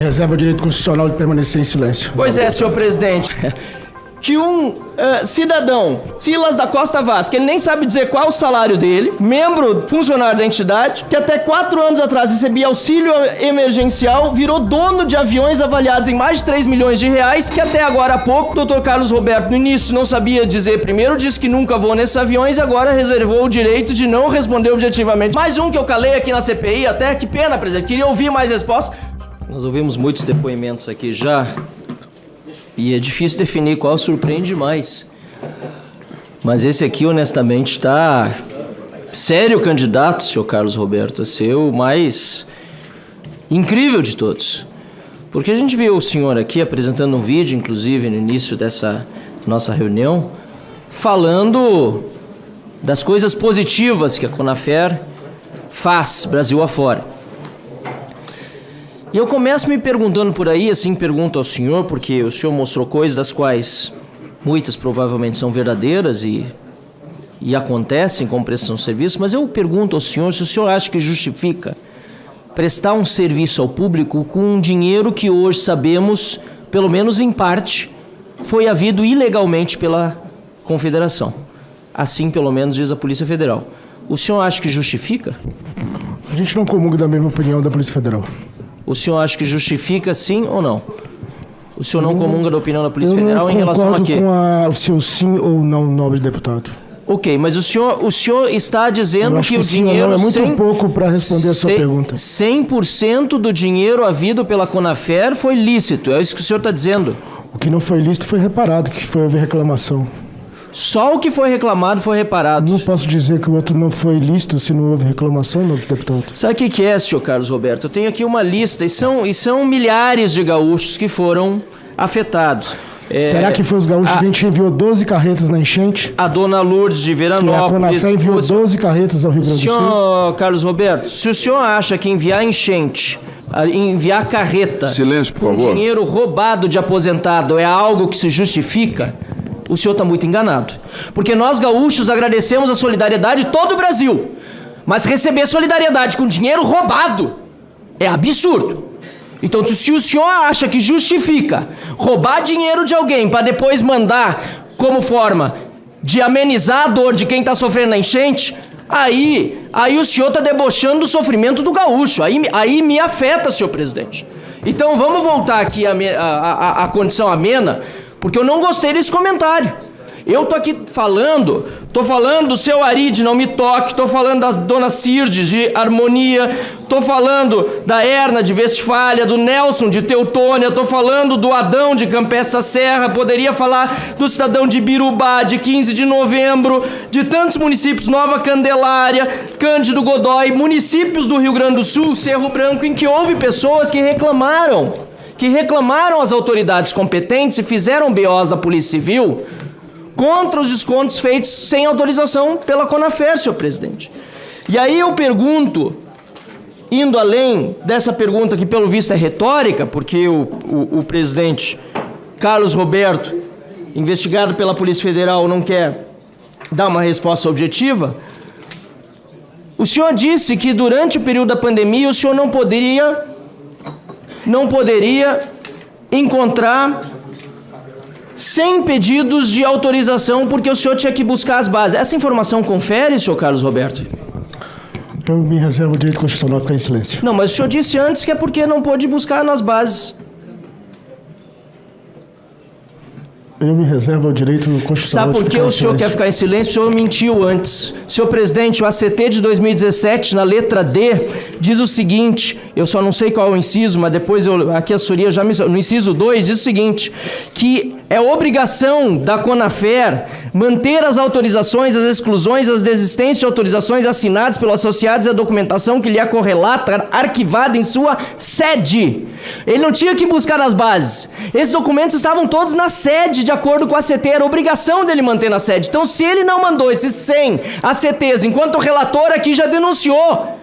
Reserva o direito constitucional de permanecer em silêncio. Pois é, senhor presidente. Que um cidadão, Silas da Costa Vaz, que ele nem sabe dizer qual é o salário dele, membro, funcionário da entidade, que até 4 anos atrás recebia auxílio emergencial, virou dono de aviões avaliados em mais de 3 milhões de reais, que até agora há pouco, o doutor Carlos Roberto, no início, não sabia dizer primeiro, disse que nunca voou nesses aviões e agora reservou o direito de não responder objetivamente. Mais um que eu calei aqui na CPI, até que pena, presidente, queria ouvir mais respostas. Nós ouvimos muitos depoimentos aqui já. E é difícil definir qual surpreende mais. Mas esse aqui, honestamente, está sério candidato, senhor Carlos Roberto, a ser o mais incrível de todos. Porque a gente viu o senhor aqui apresentando um vídeo, inclusive, no início dessa nossa reunião, falando das coisas positivas que a Conafer faz Brasil afora. E eu começo me perguntando por aí, assim, pergunto ao senhor, porque o senhor mostrou coisas das quais muitas provavelmente são verdadeiras e acontecem com prestação de serviço, mas eu pergunto ao senhor se o senhor acha que justifica prestar um serviço ao público com um dinheiro que hoje sabemos, pelo menos em parte, foi havido ilegalmente pela Confederação. Assim, pelo menos, diz a Polícia Federal. O senhor acha que justifica? A gente não comunga da mesma opinião da Polícia Federal. O senhor acha que justifica sim ou não? O senhor não comunga da opinião da Polícia Federal em relação a quê? Eu não concordo com o seu sim ou não, nobre deputado. Ok, mas o senhor está dizendo que o dinheiro... É muito pouco para responder a sua pergunta. 100% do dinheiro havido pela Conafer foi lícito, é isso que o senhor está dizendo? O que não foi lícito foi reparado, que foi haver reclamação. Só o que foi reclamado foi reparado. Não posso dizer que o outro não foi lícito se não houve reclamação, nobre deputado. Sabe o que é, senhor Carlos Roberto? Eu tenho aqui uma lista, e são milhares de gaúchos que foram afetados. Será que foi os gaúchos que a gente enviou 12 carretas na enchente? A dona Lourdes de Veranópolis... Que a Conafer enviou 12 carretas ao Rio Grande do Sul? Senhor Carlos Roberto, se o senhor acha que enviar enchente, enviar carreta... Silêncio, por favor. Com dinheiro roubado de aposentado é algo que se justifica... O senhor está muito enganado. Porque nós, gaúchos, agradecemos a solidariedade de todo o Brasil. Mas receber solidariedade com dinheiro roubado é absurdo. Então, se o senhor acha que justifica roubar dinheiro de alguém para depois mandar como forma de amenizar a dor de quem está sofrendo na enchente, aí o senhor está debochando do sofrimento do gaúcho. Aí me afeta, senhor presidente. Então, vamos voltar aqui à condição amena, porque eu não gostei desse comentário. Eu tô aqui falando do seu Ari de Não Me Toque, tô falando da dona Cirdes de Harmonia, tô falando da Erna de Westfália, do Nelson de Teutônia, tô falando do Adão de Campeça Serra, poderia falar do cidadão de Birubá, de 15 de novembro, de tantos municípios, Nova Candelária, Cândido Godói, municípios do Rio Grande do Sul, Cerro Branco, em que houve pessoas que reclamaram às autoridades competentes e fizeram BOs da Polícia Civil contra os descontos feitos sem autorização pela Conafer, senhor presidente. E aí eu pergunto, indo além dessa pergunta que pelo visto é retórica, porque o presidente Carlos Roberto, investigado pela Polícia Federal, não quer dar uma resposta objetiva, o senhor disse que durante o período da pandemia o senhor não poderia encontrar 100 pedidos de autorização porque o senhor tinha que buscar as bases. Essa informação confere, senhor Carlos Roberto? Eu me reservo o direito constitucional de ficar em silêncio. Não, mas o senhor disse antes que é porque não pôde buscar nas bases. Eu me reservo o direito constitucional. Sabe por que o senhor quer ficar em silêncio? O senhor mentiu antes. Senhor presidente, o ACT de 2017, na letra D, diz o seguinte, eu só não sei qual é o inciso, mas depois aqui a assessoria já me... No inciso 2 diz o seguinte, que é obrigação da Conafer manter as autorizações, as exclusões, as desistências de autorizações assinadas pelos associados e a documentação que lhe é correlata arquivada em sua sede. Ele não tinha que buscar as bases. Esses documentos estavam todos na sede, de acordo com a ACT, era obrigação dele manter na sede. Então, se ele não mandou esses 100 ACTs, enquanto o relator aqui já denunciou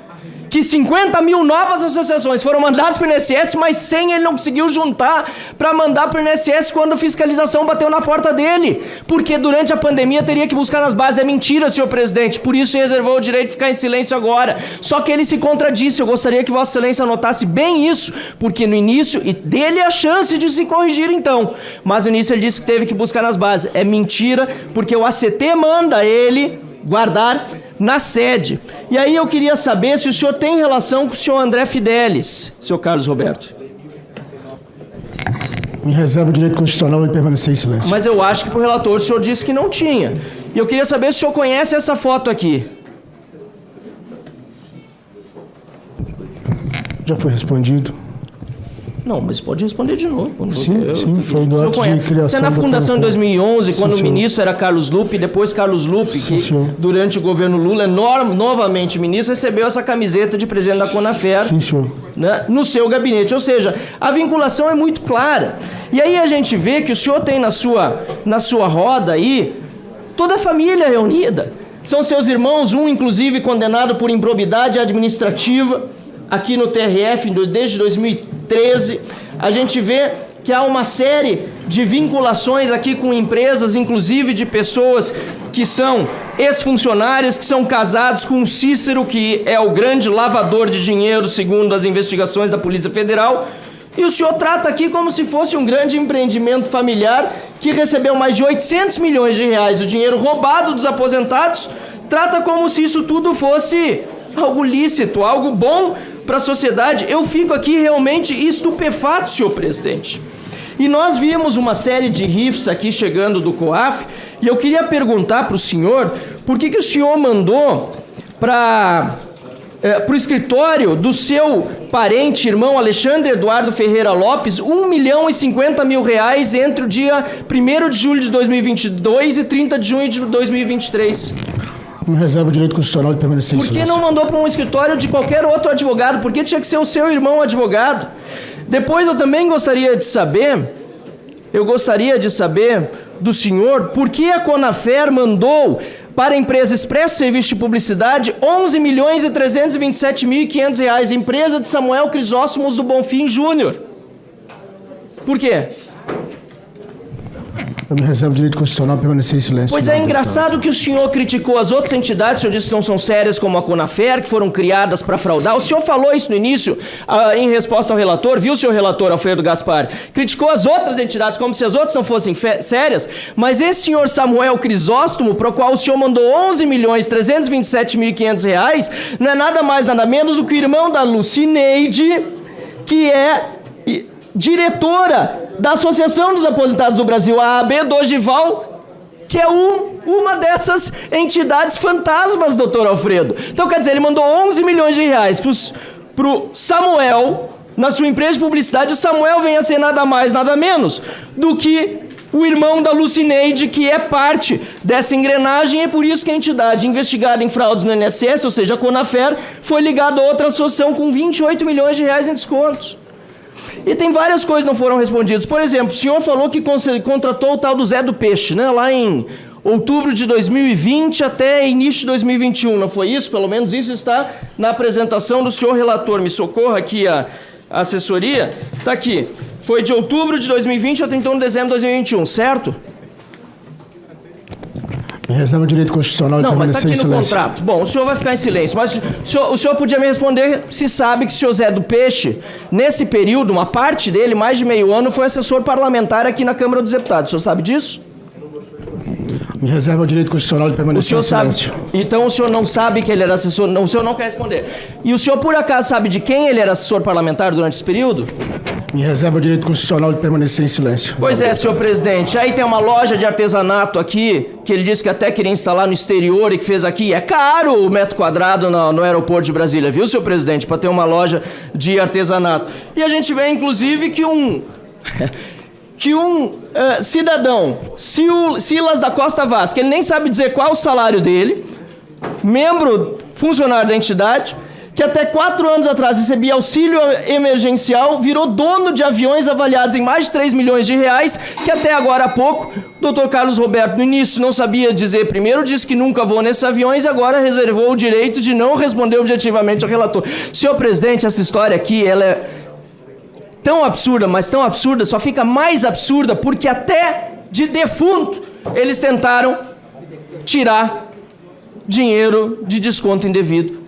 que 50 mil novas associações foram mandadas para o INSS, mas 100 ele não conseguiu juntar para mandar para o INSS quando a fiscalização bateu na porta dele. Porque durante a pandemia teria que buscar nas bases. É mentira, senhor presidente. Por isso reservou o direito de ficar em silêncio agora. Só que ele se contradisse. Eu gostaria que Vossa Excelência anotasse bem isso, porque no início, e dele a chance de se corrigir então, mas no início ele disse que teve que buscar nas bases. É mentira, porque o ACT manda ele guardar na sede. E aí eu queria saber se o senhor tem relação com o senhor André Fidelis, senhor Carlos Roberto. Me reserva o direito constitucional de permanecer em silêncio. Mas eu acho que pro relator o senhor disse que não tinha. E eu queria saber se o senhor conhece essa foto aqui. Já foi respondido. Não, mas pode responder de novo. Sim, foi no ato de criação. Você é na fundação de 2011, quando o ministro era Carlos Lupe, depois Carlos Lupe, que durante o governo Lula, novamente ministro, recebeu essa camiseta de presidente da Conafer. Sim, senhor. Né, no seu gabinete. Ou seja, a vinculação é muito clara. E aí a gente vê que o senhor tem na sua roda aí toda a família reunida. São seus irmãos, um inclusive condenado por improbidade administrativa aqui no TRF desde 2013. A gente vê que há uma série de vinculações aqui com empresas, inclusive de pessoas que são ex-funcionários, que são casados com o Cícero, que é o grande lavador de dinheiro, segundo as investigações da Polícia Federal. E o senhor trata aqui como se fosse um grande empreendimento familiar que recebeu mais de 800 milhões de reais do dinheiro roubado dos aposentados. Trata como se isso tudo fosse algo lícito, algo bom para a sociedade. Eu fico aqui realmente estupefato, senhor presidente. E nós vimos uma série de rifs aqui chegando do COAF, e eu queria perguntar para o senhor, por que o senhor mandou para o escritório do seu parente, irmão Alexandre Eduardo Ferreira Lopes, 1.050.000 reais entre o dia 1º de julho de 2022 e 30 de junho de 2023. Me reserva o direito constitucional de permanecer em silêncio. Por que não mandou para um escritório de qualquer outro advogado? Por que tinha que ser o seu irmão advogado? Depois eu também gostaria de saber do senhor por que a Conafer mandou para a empresa Expresso Serviço de Publicidade 11.327.500 reais, empresa de Samuel Crisóstomos do Bonfim Júnior. Por quê? Eu me reservo o direito constitucional de permanecer em silêncio. Pois é engraçado que o senhor criticou as outras entidades, o senhor disse que não são sérias, como a Conafer, que foram criadas para fraudar. O senhor falou isso no início, em resposta ao relator, viu, senhor relator Alfredo Gaspar? Criticou as outras entidades como se as outras não fossem sérias, mas esse senhor Samuel Crisóstomo, para o qual o senhor mandou 11.327.500 reais, não é nada mais, nada menos do que o irmão da Lucineide, que é diretora da Associação dos Aposentados do Brasil, a AB Dogival, que é uma dessas entidades fantasmas, doutor Alfredo. Então, quer dizer, ele mandou 11 milhões de reais pro Samuel, na sua empresa de publicidade. O Samuel vem a ser nada mais, nada menos do que o irmão da Lucineide, que é parte dessa engrenagem. É por isso que a entidade investigada em fraudes no INSS, ou seja, a Conafer, foi ligada a outra associação com 28 milhões de reais em descontos. E tem várias coisas que não foram respondidas. Por exemplo, o senhor falou que contratou o tal do Zé do Peixe, né? Lá em outubro de 2020 até início de 2021, não foi isso? Pelo menos isso está na apresentação do senhor relator. Me socorra aqui a assessoria. Está aqui. Foi de outubro de 2020 até então dezembro de 2021, certo? Me reserva o direito constitucional de permanecer em silêncio. Não, mas está aqui no contrato. Bom, o senhor vai ficar em silêncio, mas o senhor podia me responder se sabe que o senhor Zé do Peixe, nesse período, uma parte dele, mais de meio ano, foi assessor parlamentar aqui na Câmara dos Deputados. O senhor sabe disso? Me reserva o direito constitucional de permanecer em silêncio. Sabe, então o senhor não sabe que ele era assessor... Não, o senhor não quer responder. E o senhor, por acaso, sabe de quem ele era assessor parlamentar durante esse período? Me reserva o direito constitucional de permanecer em silêncio. Pois é, senhor presidente. Aí tem uma loja de artesanato aqui, que ele disse que até queria instalar no exterior e que fez aqui. É caro o metro quadrado no aeroporto de Brasília, viu, senhor presidente? Para ter uma loja de artesanato. E a gente vê, inclusive, que um cidadão, Silas da Costa Vaz, que ele nem sabe dizer qual é o salário dele, funcionário da entidade, que até 4 anos atrás recebia auxílio emergencial, virou dono de aviões avaliados em mais de 3 milhões de reais, que até agora há pouco, o Dr. Carlos Roberto, no início, não sabia dizer, primeiro disse que nunca voou nesses aviões e agora reservou o direito de não responder objetivamente ao relator. Senhor presidente, essa história aqui, ela é tão absurda, mas tão absurda, só fica mais absurda porque até de defunto eles tentaram tirar dinheiro de desconto indevido.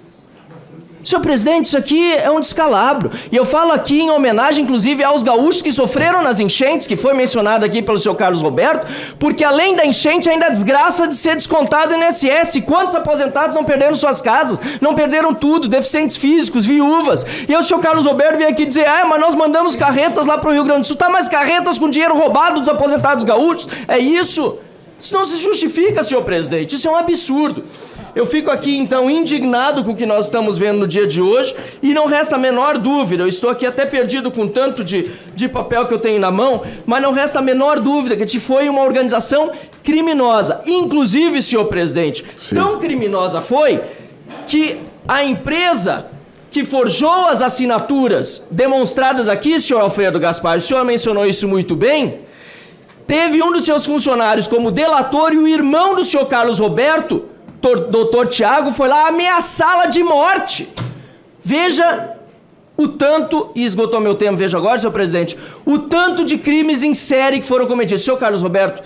Senhor presidente, isso aqui é um descalabro. E eu falo aqui em homenagem, inclusive, aos gaúchos que sofreram nas enchentes, que foi mencionado aqui pelo senhor Carlos Roberto, porque além da enchente, ainda a desgraça de ser descontado o INSS. Quantos aposentados não perderam suas casas? Não perderam tudo, deficientes físicos, viúvas. E o senhor Carlos Roberto veio aqui dizer, mas nós mandamos carretas lá para o Rio Grande do Sul. Tá, mas carretas com dinheiro roubado dos aposentados gaúchos? É isso? Isso não se justifica, senhor presidente. Isso é um absurdo. Eu fico aqui, então, indignado com o que nós estamos vendo no dia de hoje e não resta a menor dúvida, eu estou aqui até perdido com tanto de papel que eu tenho na mão, mas não resta a menor dúvida que foi uma organização criminosa. Inclusive, senhor presidente, sim, tão criminosa foi que a empresa que forjou as assinaturas demonstradas aqui, senhor Alfredo Gaspar, o senhor mencionou isso muito bem, teve um dos seus funcionários como delator e o irmão do senhor Carlos Roberto, doutor Tiago, foi lá ameaçá-la de morte. Veja o tanto, e esgotou meu tempo, veja agora, senhor presidente, o tanto de crimes em série que foram cometidos. Senhor Carlos Roberto,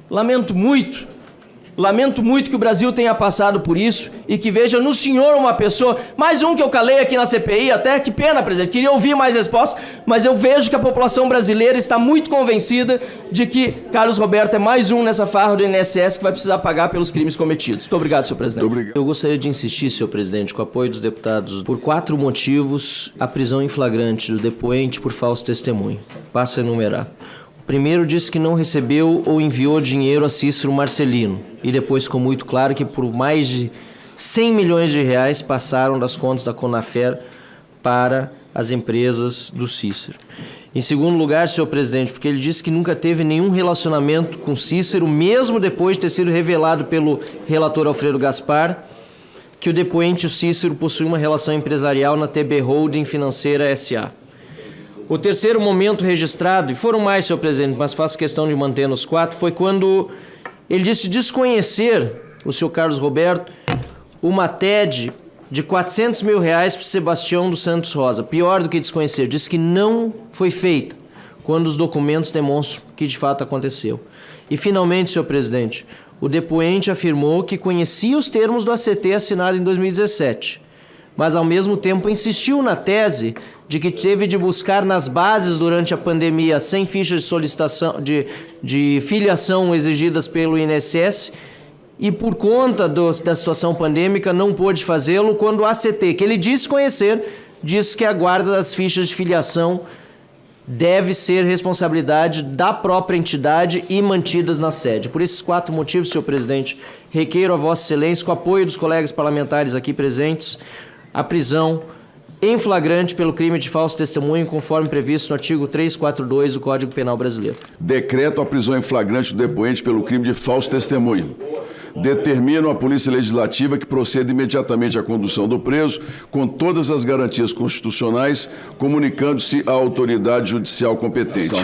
lamento muito que o Brasil tenha passado por isso e que veja no senhor uma pessoa, mais um que eu calei aqui na CPI, até que pena, presidente, queria ouvir mais respostas, mas eu vejo que a população brasileira está muito convencida de que Carlos Roberto é mais um nessa farra do INSS que vai precisar pagar pelos crimes cometidos. Muito obrigado, senhor presidente. Muito obrigado. Eu gostaria de insistir, senhor presidente, com o apoio dos deputados, por 4 motivos, a prisão em flagrante do depoente por falso testemunho. Passo a enumerar. Primeiro, disse que não recebeu ou enviou dinheiro a Cícero Marcelino. E depois ficou muito claro que por mais de 100 milhões de reais passaram das contas da Conafer para as empresas do Cícero. Em segundo lugar, senhor presidente, porque ele disse que nunca teve nenhum relacionamento com Cícero, mesmo depois de ter sido revelado pelo relator Alfredo Gaspar, que o depoente, o Cícero, possui uma relação empresarial na TB Holding Financeira S.A. O terceiro momento registrado, e foram mais, senhor presidente, mas faço questão de manter nos 4, foi quando ele disse desconhecer, o senhor Carlos Roberto, uma TED de R$400 mil para Sebastião dos Santos Rosa. Pior do que desconhecer, disse que não foi feita, quando os documentos demonstram que de fato aconteceu. E finalmente, senhor presidente, o depoente afirmou que conhecia os termos do ACT assinado em 2017, mas ao mesmo tempo insistiu na tese de que teve de buscar nas bases durante a pandemia 100 fichas de solicitação de filiação exigidas pelo INSS e por conta da situação pandêmica não pôde fazê-lo quando o ACT, que ele disse conhecer, disse que a guarda das fichas de filiação deve ser responsabilidade da própria entidade e mantidas na sede. Por esses 4 motivos, senhor presidente, requeiro a vossa excelência, com o apoio dos colegas parlamentares aqui presentes, a prisão em flagrante pelo crime de falso testemunho, conforme previsto no artigo 342 do Código Penal Brasileiro. Decreto a prisão em flagrante do depoente pelo crime de falso testemunho. Determino a Polícia Legislativa que proceda imediatamente à condução do preso, com todas as garantias constitucionais, comunicando-se à autoridade judicial competente.